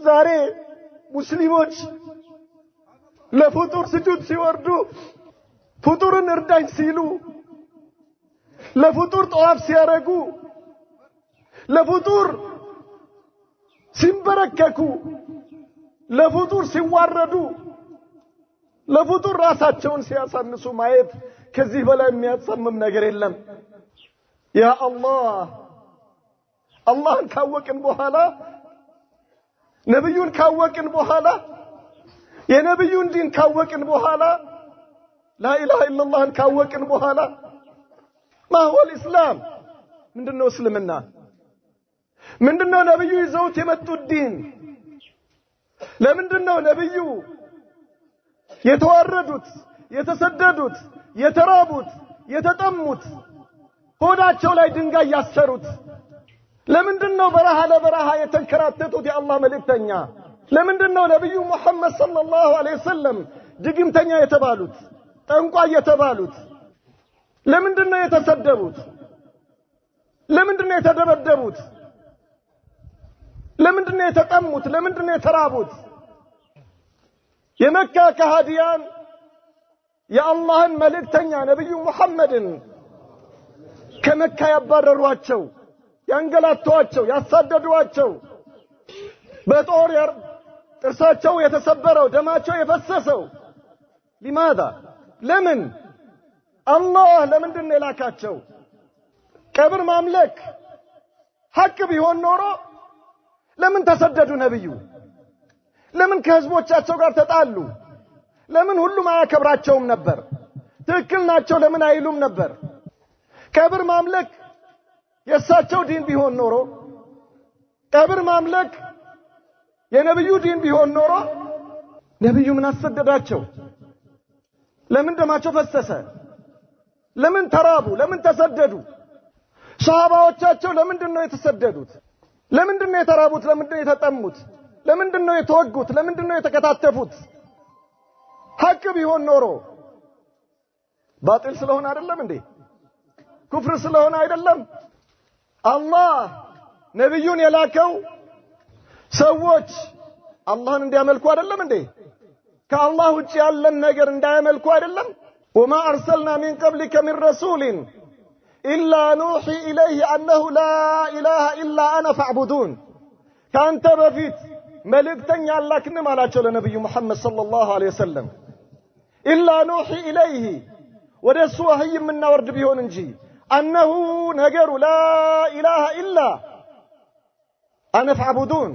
ዛሬ ሙስሊሞች ለፍጡር ስጁድ ሲወርዱ ፍጡርን እርዳኝ ሲሉ ለፍጡር ጠዋፍ ሲያረጉ ለፍጡር ሲንበረከኩ ለፍጡር ሲዋረዱ ለፍጡር ራሳቸውን ሲያሳንሱ ማየት ከዚህ በላይ የሚያጸምም ነገር የለም። ያ አላህ አላህን ካወቅን በኋላ ነብዩን ካወቅን በኋላ የነብዩን ዲን ካወቅን በኋላ ላኢላሃ ኢላላህን ካወቅን በኋላ ማሁል ኢስላም ምንድነው እስልምና? ምንድነው ነብዩ ይዘውት የመጡት ዲን? ለምንድነው ነብዩ የተዋረዱት፣ የተሰደዱት፣ የተራቡት፣ የተጠሙት፣ ሆዳቸው ላይ ድንጋይ ያሰሩት? ለምንድነው በረሃ ለበረሃ የተንከራተቱት የአላህ መልእክተኛ? ለምንድነው ነብዩ መሐመድ ሰለላሁ ዐለይሂ ወሰለም ድግምተኛ የተባሉት፣ ጠንቋይ የተባሉት? ለምንድነው የተሰደቡት? ለምንድነው የተደበደቡት? ለምንድነው የተጠሙት? ለምንድነው የተራቡት? የመካ ከሃዲያን የአላህን መልእክተኛ ነብዩ መሐመድን ከመካ ያባረሯቸው፣ ያንገላቷቸው፣ ያሳደዷቸው፣ በጦር ጥርሳቸው የተሰበረው፣ ደማቸው የፈሰሰው لماذا? ለምን? አላህ ለምንድነው የላካቸው? ቀብር ማምለክ ሐቅ ቢሆን ኖሮ ለምን ተሰደዱ ነብዩ? ለምን ከህዝቦቻቸው ጋር ተጣሉ? ለምን ሁሉም አያከብራቸውም ነበር? ትክክል ናቸው ለምን አይሉም ነበር? ቀብር ማምለክ የእሳቸው ዲን ቢሆን ኖሮ፣ ቀብር ማምለክ የነብዩ ዲን ቢሆን ኖሮ ነብዩ ምን አሰደዳቸው? ለምን ደማቸው ፈሰሰ? ለምን ተራቡ? ለምን ተሰደዱ? ሷሃባዎቻቸው ለምንድነው የተሰደዱት? ለምንድነው የተራቡት? ለምንድነው የተጠሙት? ለምንድነው የተወጉት? ለምንድነው የተከታተፉት? ሐቅ ቢሆን ኖሮ ባጢል ስለሆነ አይደለም እንዴ? ኩፍር ስለሆነ አይደለም? አላህ ነብዩን የላከው ሰዎች አላህን እንዲያመልኩ አይደለም እንዴ? ከአላህ ውጭ ያለን ነገር እንዳያመልኩ አይደለም? ወማ አርሰልና ሚን ቀብሊከ ሚን ረሱልን ኢላ ኑሒ ኢለይሂ አነሁ ላ ኢላሃ ኢላ አነ ፈዕቡዱን። ካንተ በፊት መልእክተኛ አላክንም አላቸው ለነብዩ መሐመድ ሰለላሁ ዐለይሂ ወሰለም። ኢላ ኑሒ ኢለይሂ ወደሱ ወህይ የምናወርድ ቢሆን እንጂ አነሁ ነገሩ ላ ኢላሃ ኢላ አነ ፈዕቡዱን